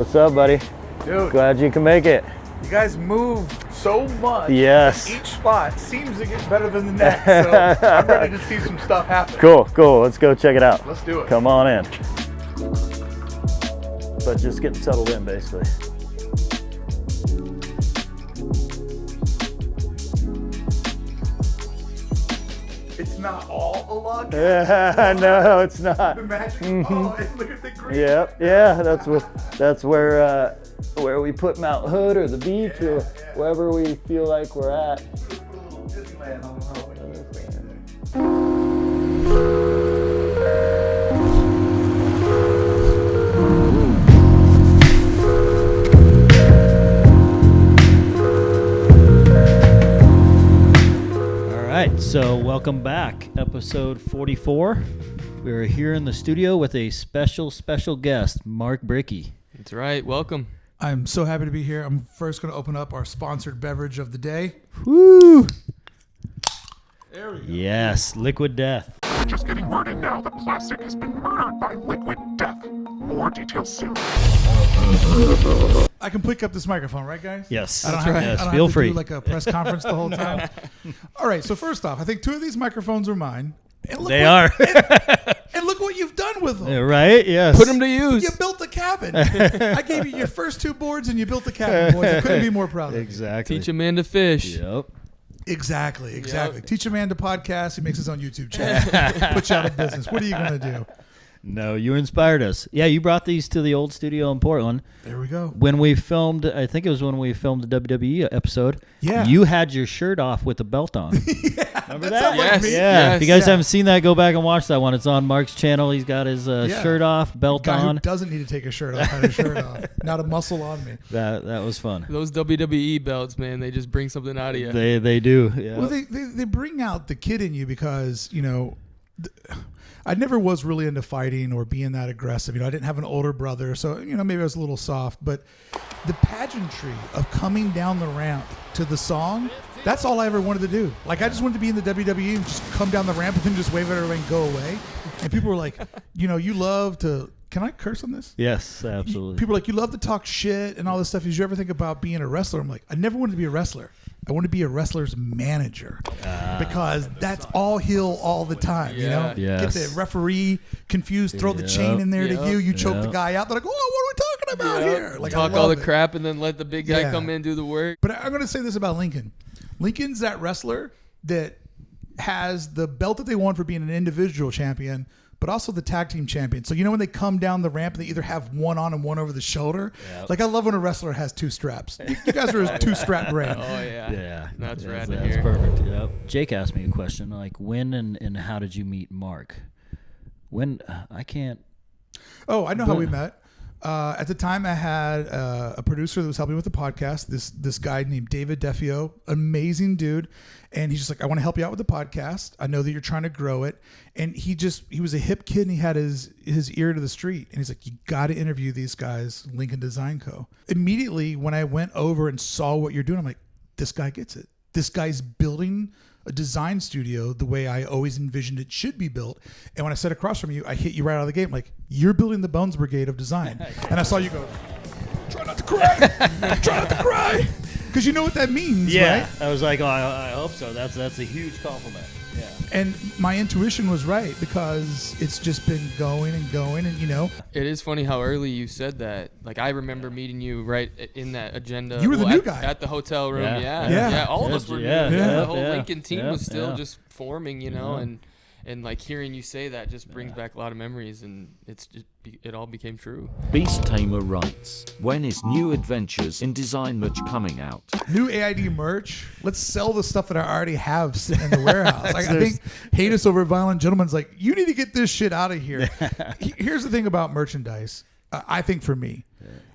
What's up, buddy? Dude, Glad you can make it. you guys move so much. Yes. Each spot seems to get better than the next. So I'm ready to see some stuff happen. Cool. Let's go check it out. Let's do it. Come on in. But just get settled in, basically. It's not all a log. No, it's not. The magic. Oh, and look at the green. Yep. Yeah, that's where we put Mount Hood or the beach or wherever we feel like we're at. Disneyland on the road. All right, so welcome back, episode 44. We're here in the studio with a special guest, Mark Brickey. That's right. Welcome. I'm so happy to be here. I'm first going to open up our sponsored beverage of the day. Woo! There we go. Yes, Liquid Death. Just getting word in now that Plastic has been murdered by Liquid Death. More details soon. I can pick up this microphone, right, guys? Yes, I don't feel have to free. do like a press conference the whole time. All right, so first off, I think two of these microphones are mine. And They are. And look what you've done with them. Yeah, right? Yes. Put them to use. You built a cabin. I gave you your first two boards and you built a cabin, boys. I couldn't be more proud of you. Exactly. Teach a man to fish. Yep. Exactly. Yep. Teach a man to podcast. He makes his own YouTube channel. Put you out of business. What are you going to do? No, you inspired us. Yeah, you brought these to the old studio in Portland. There we go. When we filmed, I think it was when we filmed the WWE episode. Yeah. You had your shirt off with the belt on. Remember that? sounds like Yes. me. Yeah. If you guys Yeah. haven't seen that, go back and watch that one. It's on Mark's channel. He's got his shirt off, belt Guy on. who doesn't need to take his shirt off had his shirt off. Not a muscle on me. That was fun. Those WWE belts, man, they just bring something out of you. They do. Yeah. Well, they bring out the kid in you because, you know, I never was really into fighting or being that aggressive. You know, I didn't have an older brother, so, you know, maybe I was a little soft. But the pageantry of coming down the ramp to the song, that's all I ever wanted to do. Like, I just wanted to be in the WWE and just come down the ramp and then just wave at everybody and go away. And people were like, you know, you love to... Can I curse on this? Yes, absolutely. People are like, you love to talk shit and all this stuff. Did you ever think about being a wrestler? I'm like, I never wanted to be a wrestler. I want to be a wrestler's manager because that's all heel all the time. You know, Yes. get the referee confused, throw the chain in there to you choke the guy out. They're like, oh, what are we talking about here? Like, Talk I all love the it. crap and then let the big guy Yeah. come in and do the work. But I'm going to say this about Lincoln. Lincoln's that wrestler that has the belt that they won for being an individual champion, but also the tag team champion. So, you know, when they come down the ramp, they either have one on and one over the shoulder. Yep. Like, I love when a wrestler has two straps. You guys are a two-strap brand. Oh, yeah. Yeah. That's rad to That's hear. perfect. Yep. Jake asked me a question, like, when and how did you meet Mark? When, I can't. Oh, I know how we met. At the time, I had a producer that was helping with the podcast. This guy named David Defio, amazing dude, and he's just like, I want to help you out with the podcast. I know that you're trying to grow it, and he was a hip kid, and he had his ear to the street, and he's like, you got to interview these guys, Lincoln Design Co. Immediately, when I went over and saw what you're doing, I'm like, this guy gets it. This guy's building a design studio the way I always envisioned it should be built. And when I sat across from you, I hit you right out of the gate. Like, you're building the Bones Brigade of design. And I saw you go, try not to cry. Try not to cry. Because you know what that means, right? I was like, oh, I hope so. That's a huge compliment. Yeah. And my intuition was right because it's just been going and going. And, you know, It is funny how early you said that. Like, I remember meeting you right in that agenda. You were the new at, guy. At the hotel room. Yeah. Yeah. All of us were new. Yeah. The whole Yeah. Lincoln team Yeah. was still Yeah. just forming, you know, and like hearing you say that just brings back a lot of memories, and it's just it all became true. Beast Tamer writes, when is New Adventures in Design merch coming out? new AID merch. Let's sell the stuff that I already have sitting in the warehouse. Like, I think Hate Us Over Violent Gentlemen's like, you need to get this shit out of here. Here's the thing about merchandise. I think for me,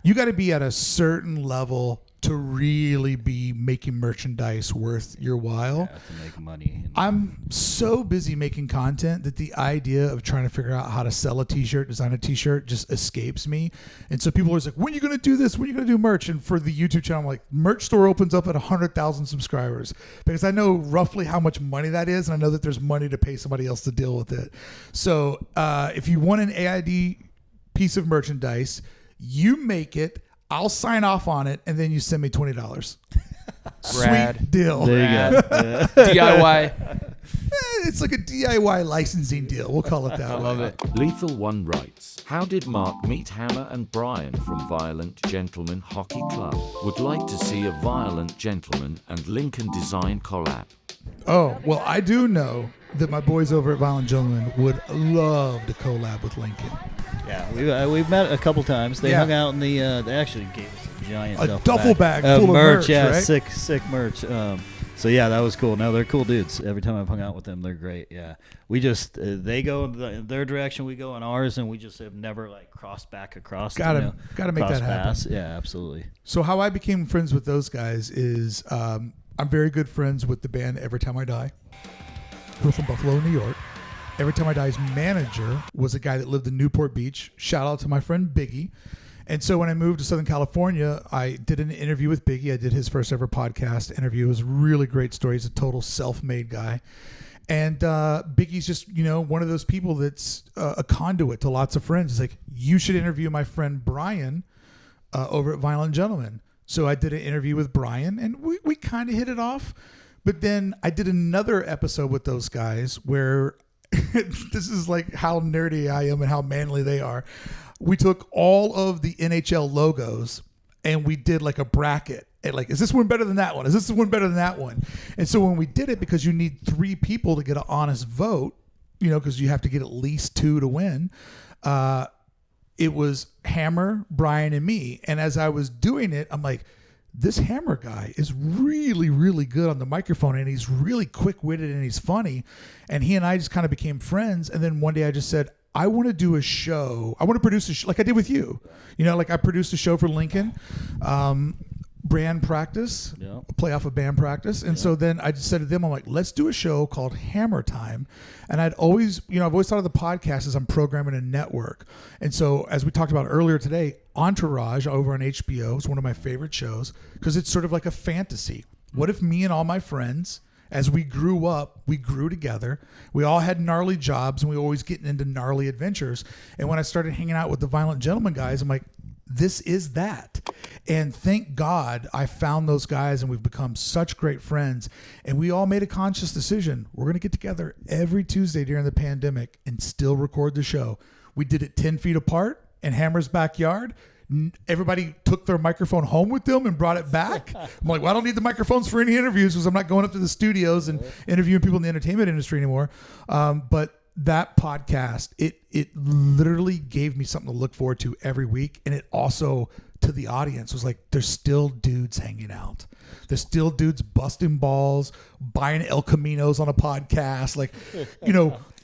you got to be at a certain level to really be making merchandise worth your while. To make money. I'm so busy making content that the idea of trying to figure out how to sell a t-shirt, design a t-shirt just escapes me. And so people are always like, when are you going to do this? When are you going to do merch? And for the YouTube channel, I'm like, merch store opens up at 100,000 subscribers because I know roughly how much money that is. And I know that there's money to pay somebody else to deal with it. So if you want an AID piece of merchandise, You make it. I'll sign off on it, and then you send me $20. Rad. Sweet deal. There you go. Yeah. DIY. It's like a DIY licensing deal. We'll call it that. I love it. Lethal One writes, how did Mark meet Hammer and Brian from Violent Gentlemen Hockey Club? Would like to see a Violent Gentleman and Lincoln Design collab. Oh, well, I do know that my boys over at Violent Gentlemen would love to collab with Lincoln. Yeah, we've met a couple times. They Yeah. hung out in the. They actually gave us a giant A duffel bag full of merch, Yeah, right? sick merch. So yeah, that was cool. No, they're cool dudes. Every time I've hung out with them, they're great. Yeah, we just they go in their direction, we go in ours, and we just have never like crossed back across. Gotta make cross that happen. paths. Yeah, absolutely. So how I became friends with those guys is I'm very good friends with the band Every Time I Die, who are from Buffalo, New York. Every Time I Die's manager was a guy that lived in Newport Beach. Shout out to my friend Biggie. And so when I moved to Southern California, I did an interview with Biggie. I did his first ever podcast interview. It was a really great story. He's a total self-made guy. And Biggie's just, one of those people that's a conduit to lots of friends. He's like, you should interview my friend Brian over at Violent Gentlemen. So I did an interview with Brian, and we kind of hit it off. But then I did another episode with those guys where this is like how nerdy I am and how manly they are. We took all of the NHL logos and we did like a bracket. And like, is this one better than that one? Is this one better than that one? And so when we did it, because you need 3 people to get an honest vote, because you have to get at least 2 to win, it was Hammer, Brian, and me. And as I was doing it, I'm like, this Hammer guy is really, really good on the microphone, and he's really quick-witted, and he's funny. And he and I just kind of became friends. And then one day I just said, I want to do a show. I want to produce a show like I did with you. Like I produced a show for Lincoln, Brand Practice, a play off of Band Practice. And so then I just said to them, I'm like, let's do a show called Hammer Time. And I've always thought of the podcast as I'm programming a network. And so as we talked about earlier today, Entourage over on HBO is one of my favorite shows because it's sort of like a fantasy. What if me and all my friends, as we grew up, we grew together. We all had gnarly jobs, and we were always getting into gnarly adventures. And when I started hanging out with the Violent Gentlemen guys, I'm like, this is that. And thank God I found those guys, and we've become such great friends. And we all made a conscious decision. We're going to get together every Tuesday during the pandemic and still record the show. We did it 10 feet apart in Hammer's backyard. Everybody took their microphone home with them and brought it back. I'm like, well, I don't need the microphones for any interviews because I'm not going up to the studios and interviewing people in the entertainment industry anymore. But that podcast, it literally gave me something to look forward to every week. And it also, to the audience, was like, there's still dudes hanging out. There's still dudes busting balls, buying El Caminos on a podcast. Like,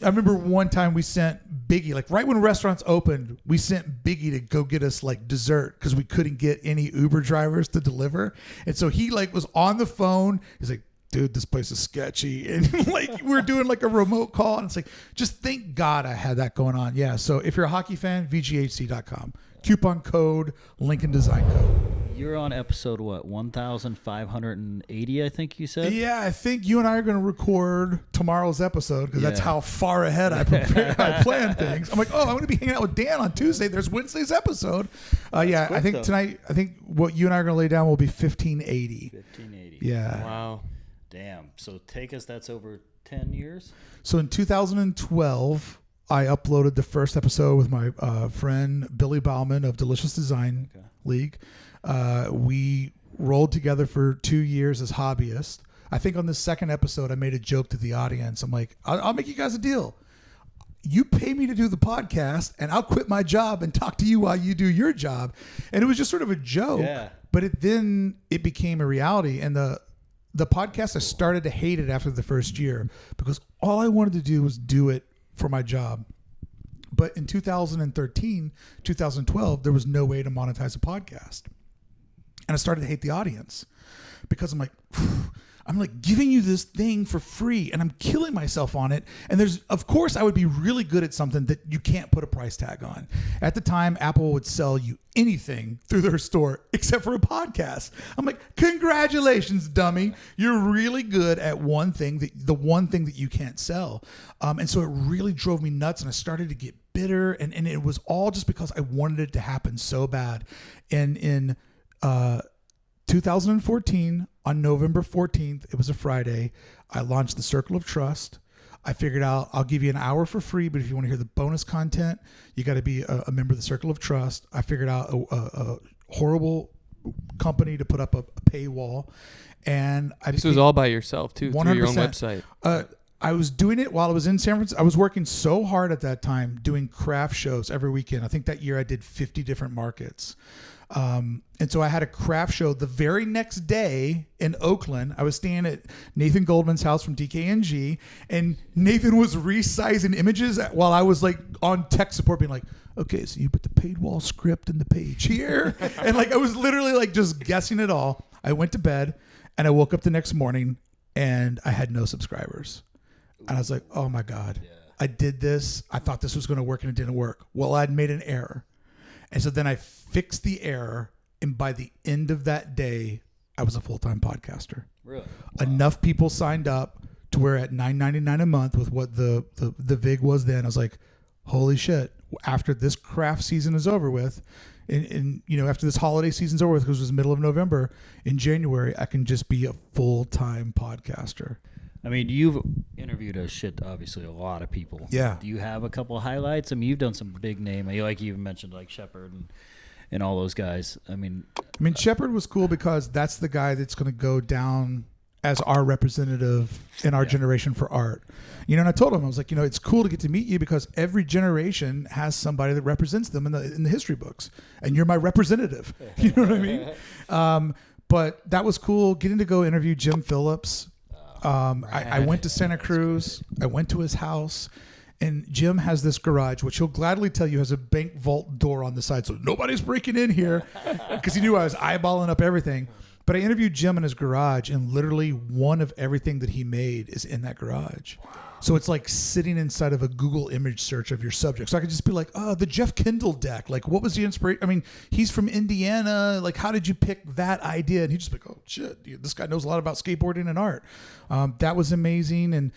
I remember one time we sent Biggie, like right when restaurants opened, we sent Biggie to go get us like dessert because we couldn't get any Uber drivers to deliver. And so he like was on the phone. He's like, dude, this place is sketchy. And like we're doing like a remote call. And it's like, just thank God I had that going on. Yeah. So if you're a hockey fan, VGHC.com. Coupon code, Lincoln Design Code. You're on episode 1580, I think you said? Yeah, I think you and I are going to record tomorrow's episode because that's how far ahead I plan things. I'm like, I'm going to be hanging out with Dan on Tuesday. There's Wednesday's episode. Quick, I think tonight, what you and I are going to lay down will be 1580. 1580. Yeah. Wow. Damn. So that's over 10 years? So in 2012, I uploaded the first episode with my friend Billy Bauman of Delicious Design League. We rolled together for 2 years as hobbyists. I think on the second episode, I made a joke to the audience. I'm like, I'll make you guys a deal. You pay me to do the podcast, and I'll quit my job and talk to you while you do your job. And it was just sort of a joke. Yeah. But it became a reality. And the podcast, I started to hate it after the first year because all I wanted to do was do it for my job. But in 2013, 2012, there was no way to monetize a podcast. And I started to hate the audience because I'm like, I'm like giving you this thing for free and I'm killing myself on it. And of course I would be really good at something that you can't put a price tag on. At the time, Apple would sell you anything through their store except for a podcast. I'm like, congratulations, dummy. You're really good at the one thing that you can't sell. And so it really drove me nuts and I started to get bitter and it was all just because I wanted it to happen so bad. And in 2014, on November 14th, it was a Friday, I launched the Circle of Trust. I figured out I'll give you an hour for free, but if you want to hear the bonus content, you got to be a member of the Circle of Trust. I figured out a horrible company to put up a paywall. And This was all by yourself, too, 100%. through your own website. I was doing it while I was in San Francisco. I was working so hard at that time doing craft shows every weekend. I think that year I did 50 different markets. And so I had a craft show the very next day in Oakland. I was staying at Nathan Goldman's house from DKNG, and Nathan was resizing images while I was like on tech support being like, okay, so you put the paid wall script in the page here. And like, I was literally like just guessing it all. I went to bed and I woke up the next morning and I had no subscribers. And I was like, oh my God, I did this. I thought this was going to work and it didn't work. Well, I'd made an error. And so then I fixed the error, and by the end of that day, I was a full-time podcaster. Really? Wow. Enough people signed up to where at $9.99 a month with what the VIG was then, I was like, holy shit, after this craft season is over with, and after this holiday season's over with, because it was the middle of November, in January, I can just be a full-time podcaster. I mean, you've interviewed obviously a lot of people. Yeah. Do you have a couple of highlights? I mean, you've done some big name. Like you even mentioned, like Shepard and all those guys. I mean, Shepard was cool because that's the guy that's going to go down as our representative in our generation for art. And I told him, I was like, it's cool to get to meet you because every generation has somebody that represents them in the history books, and you're my representative. You know what I mean? But that was cool getting to go interview Jim Phillips. I went to Santa Cruz. I went to his house, and Jim has this garage, which he'll gladly tell you has a bank vault door on the side, so nobody's breaking in here, because he knew I was eyeballing up everything. But I interviewed Jim in his garage, and literally one of everything that he made is in that garage. So it's like sitting inside of a Google image search of your subject. So I could just be like, oh, the Jeff Kendall deck. Like, what was the inspiration? I mean, he's from Indiana. Like, how did you pick that idea? And he'd just be like, oh, shit, this guy knows a lot about skateboarding and art. That was amazing. And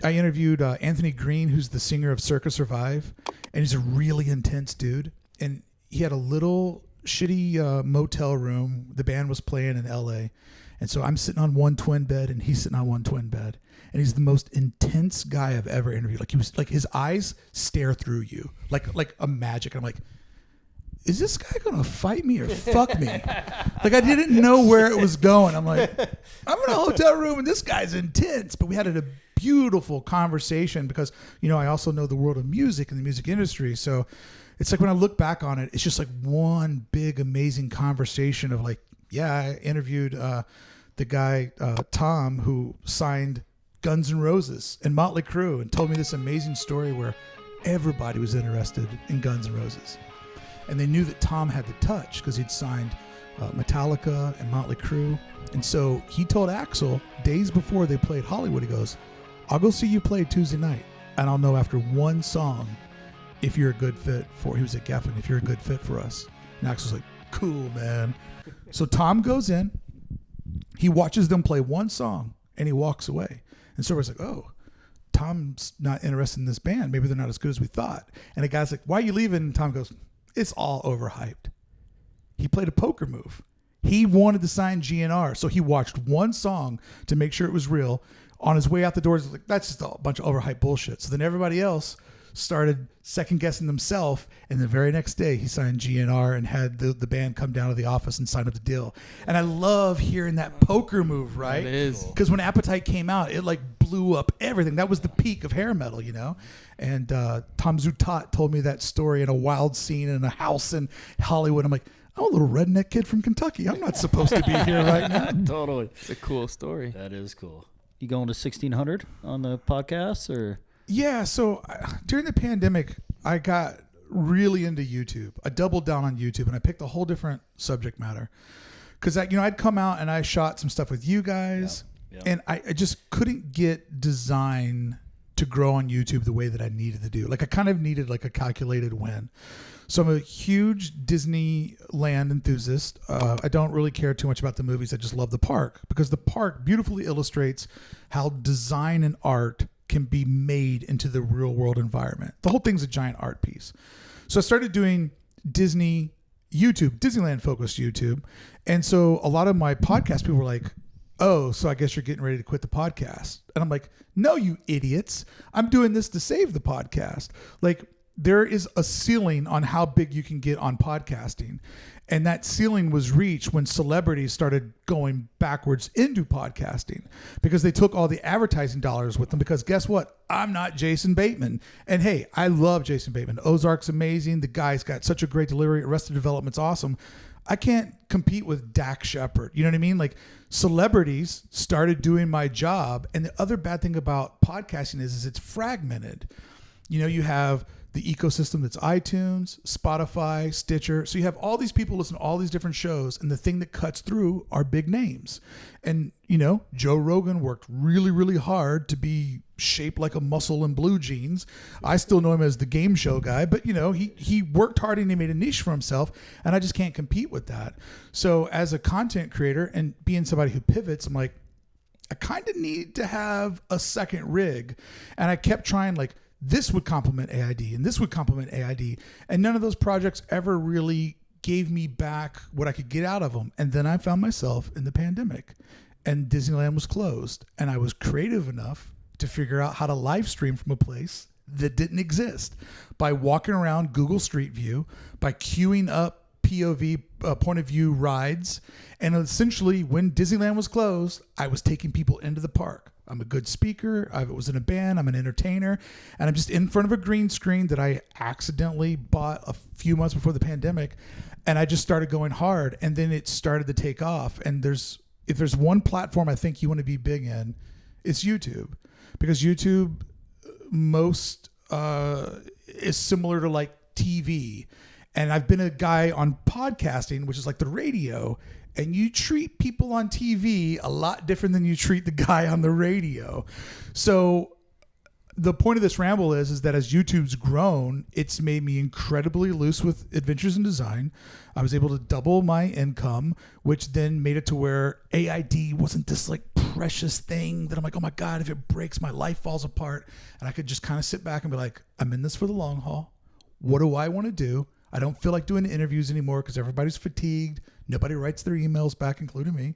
I interviewed Anthony Green, who's the singer of Circa Survive. And he's a really intense dude. And he had a little shitty motel room. The band was playing in L.A. And so I'm sitting on one twin bed and he's sitting on one twin bed. And he's the most intense guy I've ever interviewed. Like, he was like, his eyes stare through you like a magic. And I'm like, is this guy going to fight me or fuck me? Like, I didn't know where it was going. I'm like, I'm in a hotel room and this guy's intense. But we had a beautiful conversation because, I also know the world of music and the music industry. So it's like when I look back on it, it's just like one big, amazing conversation of like, yeah, I interviewed the guy, Tom, who signed Guns N' Roses and Motley Crue, and told me this amazing story where everybody was interested in Guns N' Roses. And they knew that Tom had the touch because he'd signed Metallica and Motley Crue. And so he told Axl days before they played Hollywood, he goes, I'll go see you play Tuesday night, and I'll know after one song if you're a good fit for, he was at Geffen, if you're a good fit for us. And Axl's like, cool, man. So Tom goes in, he watches them play one song, and he walks away. And so we're like, oh, Tom's not interested in this band. Maybe they're not as good as we thought. And the guy's like, why are you leaving? And Tom goes, it's all overhyped. He played a poker move. He wanted to sign GNR. So he watched one song to make sure it was real. On his way out the door, he's like, that's just a bunch of overhyped bullshit. So then everybody else started second guessing themselves, and the very next day he signed GNR and had the band come down to the office and sign up the deal. And I love hearing that poker move, right? It is. Because when Appetite came out, it like blew up everything. That was the peak of hair metal, And Tom Zutat told me that story in a wild scene in a house in Hollywood. I'm like, I'm a little redneck kid from Kentucky. I'm not supposed to be here right now. Totally. It's a cool story. That is cool. You going to 1600 on the podcast or? Yeah, so during the pandemic, I got really into YouTube. I doubled down on YouTube, and I picked a whole different subject matter. Because I'd come out and I shot some stuff with you guys. Yeah. And I just couldn't get design to grow on YouTube the way that I needed to do. Like I kind of needed like a calculated win. So I'm a huge Disneyland enthusiast. I don't really care too much about the movies. I just love the park because the park beautifully illustrates how design and art can be made into the real world environment. The whole thing's a giant art piece. So I started doing Disney YouTube, Disneyland focused YouTube. And so a lot of my podcast people were like, oh, so I guess you're getting ready to quit the podcast. And I'm like, no, you idiots. I'm doing this to save the podcast. Like, there is a ceiling on how big you can get on podcasting. And that ceiling was reached when celebrities started going backwards into podcasting because they took all the advertising dollars with them. Because guess what? I'm not Jason Bateman. And hey, I love Jason Bateman. Ozark's amazing. The guy's got such a great delivery. Arrested Development's awesome. I can't compete with Dak Shepard. You know what I mean? Like celebrities started doing my job. And the other bad thing about podcasting is it's fragmented. You know, you have the ecosystem that's iTunes, Spotify, Stitcher. So you have all these people listen to all these different shows. And the thing that cuts through are big names. And, you know, Joe Rogan worked really, really hard to be shaped like a muscle in blue jeans. I still know him as the game show guy, but you know, he worked hard and he made a niche for himself. And I just can't compete with that. So as a content creator and being somebody who pivots, I'm like, I kind of need to have a second rig. And I kept trying like, this would complement AID and this would complement AID. And none of those projects ever really gave me back what I could get out of them. And then I found myself in the pandemic and Disneyland was closed. And I was creative enough to figure out how to live stream from a place that didn't exist by walking around Google Street View, by queuing up POV, point of view rides. And essentially when Disneyland was closed, I was taking people into the park. I'm a good speaker. I was in a band. I'm an entertainer. And I'm just in front of a green screen that I accidentally bought a few months before the pandemic. And I just started going hard. And then it started to take off. And if there's one platform I think you want to be big in, it's YouTube. Because YouTube is similar to like TV. And I've been a guy on podcasting, which is like the radio. And you treat people on TV a lot different than you treat the guy on the radio. So the point of this ramble is that as YouTube's grown, it's made me incredibly loose with adventures in design. I was able to double my income, which then made it to where AID wasn't this like precious thing that I'm like, oh my God, if it breaks, my life falls apart. And I could just kind of sit back and be like, I'm in this for the long haul. What do I want to do? I don't feel like doing interviews anymore because everybody's fatigued. Nobody writes their emails back, including me.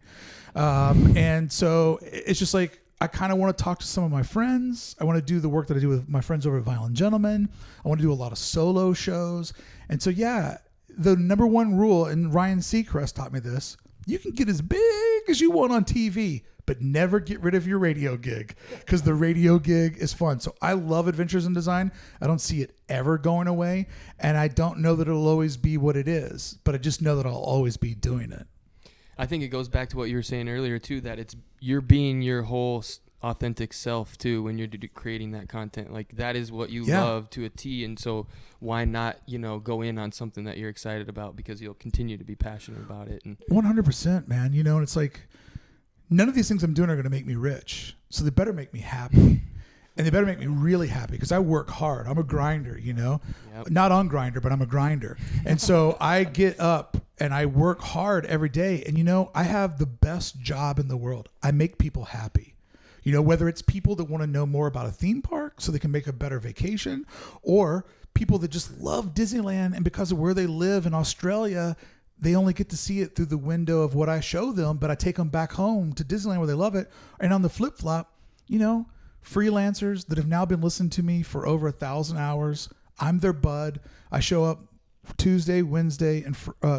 And so it's just like, I kind of want to talk to some of my friends. I want to do the work that I do with my friends over at Violent Gentlemen. I want to do a lot of solo shows. And so, yeah, the number one rule, and Ryan Seacrest taught me this, you can get as big as you want on TV, but never get rid of your radio gig because the radio gig is fun. So I love adventures in design. I don't see it ever going away. And I don't know that it'll always be what it is, but I just know that I'll always be doing it. I think it goes back to what you were saying earlier too, that you're being your whole authentic self too when you're creating that content. Like that is what you love to a T. And so why not, go in on something that you're excited about because you'll continue to be passionate about it. And 100%, man. And it's like, none of these things I'm doing are going to make me rich. So they better make me happy. And they better make me really happy because I work hard. I'm a grinder, Yep. Not on Grinder, but I'm a grinder. And so I get up and I work hard every day. And, I have the best job in the world. I make people happy. Whether it's people that want to know more about a theme park so they can make a better vacation, or people that just love Disneyland and because of where they live in Australia, they only get to see it through the window of what I show them, but I take them back home to Disneyland where they love it. And on the flip flop, freelancers that have now been listening to me for over 1,000 hours. I'm their bud. I show up Tuesday, Wednesday, and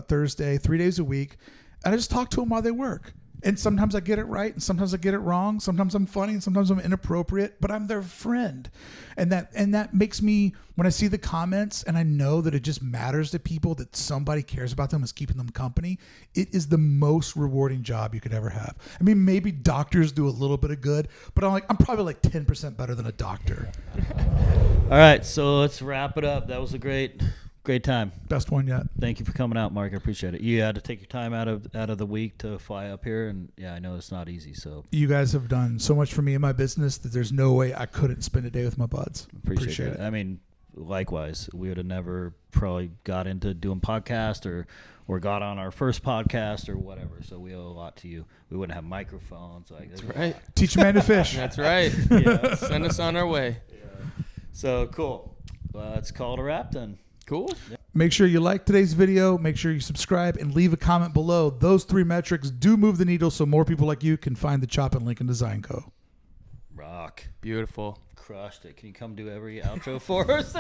Thursday, 3 days a week. And I just talk to them while they work. And sometimes I get it right and sometimes I get it wrong. Sometimes I'm funny and sometimes I'm inappropriate, but I'm their friend. And that makes me, when I see the comments and I know that it just matters to people that somebody cares about them, is keeping them company, it is the most rewarding job you could ever have. I mean, maybe doctors do a little bit of good, but I'm probably like 10% better than a doctor. All right, so let's wrap it up. That was a great Great time. Best one yet. Thank you for coming out, Mark. I appreciate it. You had to take your time out of the week to fly up here, and yeah, I know it's not easy. So You guys have done so much for me in my business that there's no way I couldn't spend a day with my buds. appreciate it. I mean, likewise, we would have never probably got into doing podcast or got on our first podcast or whatever. So we owe a lot to you. We wouldn't have microphones. That's right. Teach a man to fish. That's right. Yeah. Send us on our way. So cool. Let's call it a wrap then. Cool. Make sure you like today's video. Make sure you subscribe and leave a comment below. Those 3 metrics do move the needle so more people like you can find the Chop and Lincoln Design Co. Rock. Beautiful. Crushed it. Can you come do every outro for us?